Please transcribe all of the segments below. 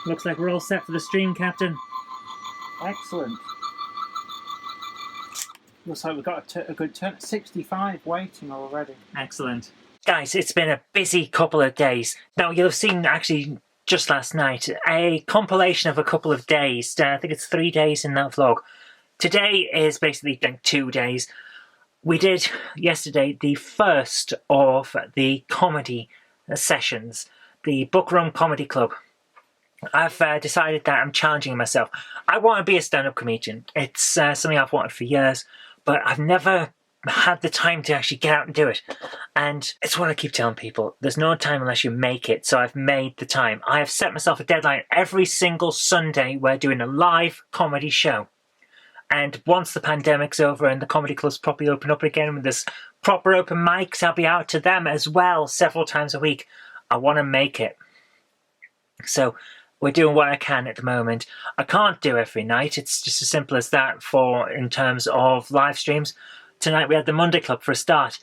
Looks like we're all set for the stream, Captain. Excellent. Looks like we've got a good turn. 65 waiting already. Excellent. Guys, it's been a busy couple of days. Now, you'll have seen, actually, just last night, a compilation of a couple of days. I think it's 3 days in that vlog. Today is basically like 2 days. We did, yesterday, the first of the comedy sessions, the Book Room Comedy Club. I've decided that I'm challenging myself. I want to be a stand-up comedian. It's something I've wanted for years, but I've never had the time to actually get out and do it. And it's what I keep telling people. There's no time unless you make it, so I've made the time. I have set myself a deadline. Every single Sunday we're doing a live comedy show. And once the pandemic's over and the comedy clubs properly open up again with this proper open mics, I'll be out to them as well several times a week. I want to make it. So we're doing what I can at the moment. I can't do every night. It's just as simple as that in terms of live streams. Tonight we had the Monday Club for a start.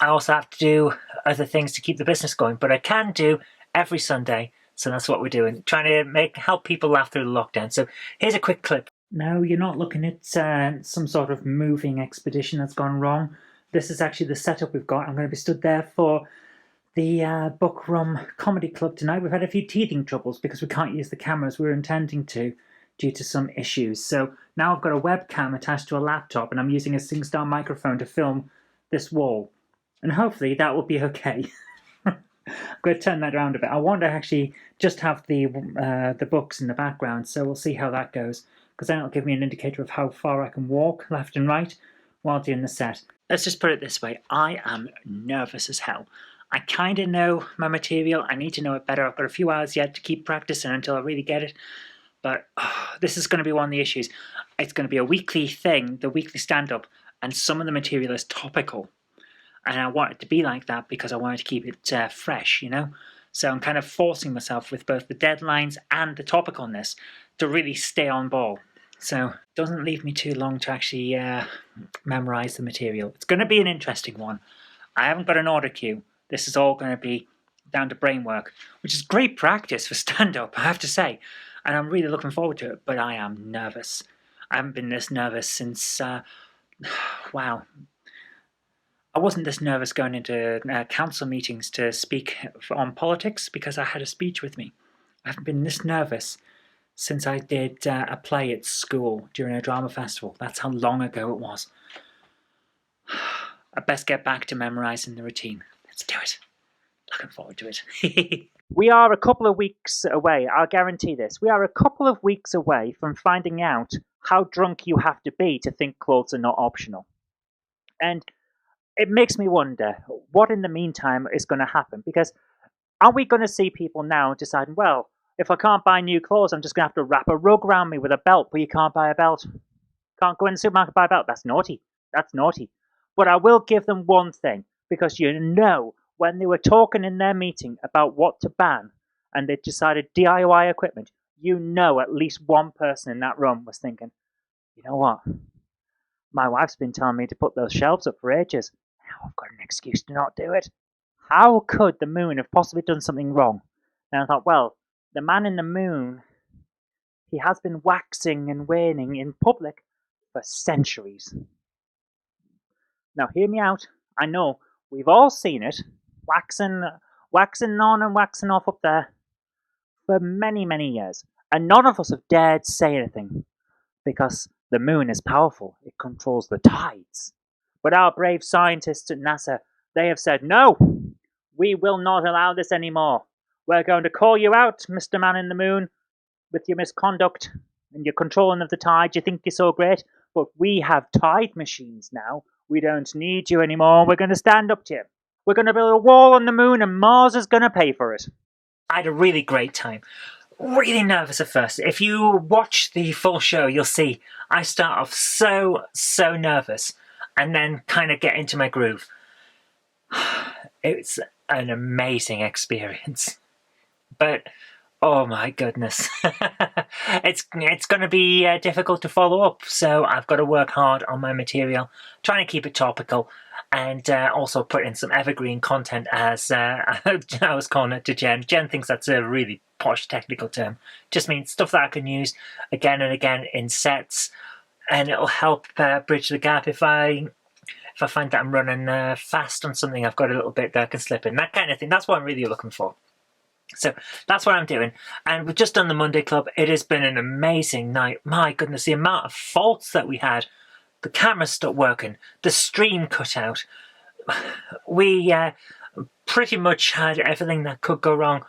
I also have to do other things to keep the business going, but I can do every Sunday. So that's what we're doing, trying to help people laugh through the lockdown. So here's a quick clip. No, you're not looking at some sort of moving expedition that's gone wrong. This is actually the setup we've got. I'm going to be stood there for the Book Room Comedy Club tonight. We've had a few teething troubles because we can't use the cameras we were intending to due to some issues. So now I've got a webcam attached to a laptop and I'm using a SingStar microphone to film this wall. And hopefully that will be okay. I'm going to turn that around a bit. I want to actually just have the books in the background, so we'll see how that goes, because then it'll give me an indicator of how far I can walk left and right while doing the set. Let's just put it this way. I am nervous as hell. I kind of know my material. I need to know it better. I've got a few hours yet to keep practicing until I really get it. But this is going to be one of the issues. It's going to be a weekly thing, the weekly stand-up, and some of the material is topical. And I want it to be like that because I wanted to keep it fresh, you know? So I'm kind of forcing myself with both the deadlines and the topicalness to really stay on ball. So it doesn't leave me too long to actually memorize the material. It's going to be an interesting one. I haven't got an order queue. This is all going to be down to brain work, which is great practice for stand-up, I have to say. And I'm really looking forward to it, but I am nervous. I haven't been this nervous since, wow. I wasn't this nervous going into council meetings to speak on politics because I had a speech with me. I haven't been this nervous since I did a play at school during a drama festival. That's how long ago it was. I best get back to memorising the routine. Let's do it. Looking forward to it. We are a couple of weeks away, I'll guarantee this. We are a couple of weeks away from finding out how drunk you have to be to think clothes are not optional. And it makes me wonder what in the meantime is going to happen. Because are we going to see people now deciding, well, if I can't buy new clothes, I'm just going to have to wrap a rug around me with a belt, but you can't buy a belt. Can't go in the supermarket and buy a belt. That's naughty. That's naughty. But I will give them one thing, because you know, when they were talking in their meeting about what to ban, and they decided DIY equipment, you know at least one person in that room was thinking, you know what? My wife's been telling me to put those shelves up for ages. Now I've got an excuse to not do it. How could the moon have possibly done something wrong? And I thought, well, the man in the moon, he has been waxing and waning in public for centuries. Now hear me out. I know we've all seen it, waxing on and waxing off up there for many, many years. And none of us have dared say anything because the moon is powerful. It controls the tides. But our brave scientists at NASA, they have said, no, we will not allow this anymore. We're going to call you out, Mr. Man in the Moon, with your misconduct and your controlling of the tide. You think you're so great, but we have tide machines now. We don't need you anymore. We're going to stand up to you. We're going to build a wall on the moon and Mars is going to pay for it. I had a really great time. Really nervous at first. If you watch the full show, you'll see I start off so nervous and then kind of get into my groove. It's an amazing experience. But Oh my goodness. It's going to be difficult to follow up, so I've got to work hard on my material, trying to keep it topical, and also put in some evergreen content, as I was calling it to Jen. Jen thinks that's a really posh technical term. Just means stuff that I can use again and again in sets, and it'll help bridge the gap if I find that I'm running fast on something. I've got a little bit that I can slip in, that kind of thing. That's what I'm really looking for. So that's what I'm doing. And we've just done the Monday Club. It has been an amazing night. My goodness, the amount of faults that we had. The camera stopped working. The stream cut out. We pretty much had everything that could go wrong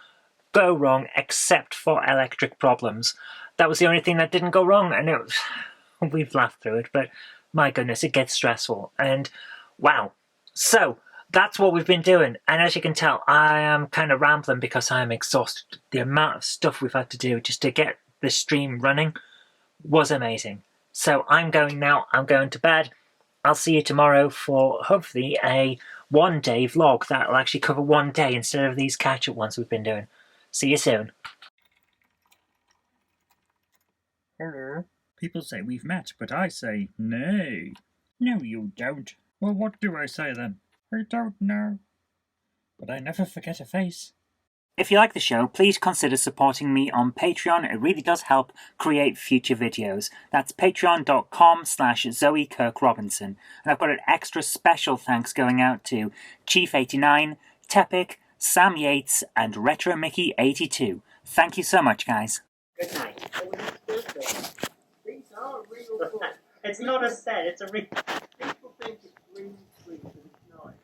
except for electric problems. That was the only thing that didn't go wrong, and we've laughed through it, but my goodness, it gets stressful. And wow. So that's what we've been doing, and as you can tell, I am kind of rambling because I'm exhausted. The amount of stuff we've had to do just to get the stream running was amazing. So I'm going now. I'm going to bed. I'll see you tomorrow for hopefully a one-day vlog that will actually cover one day instead of these catch-up ones we've been doing. See you soon. Hello. People say we've met, but I say no. No, you don't. Well, what do I say then? I don't know. But I never forget a face. If you like the show, please consider supporting me on Patreon. It really does help create future videos. That's patreon.com/Zoe Kirk-Robinson. And I've got an extra special thanks going out to Chief89, Tepic, Sam Yates, and Retro Mickey82. Thank you so much, guys. Good night. These are real. It's not a set, it's a real. People think it's real.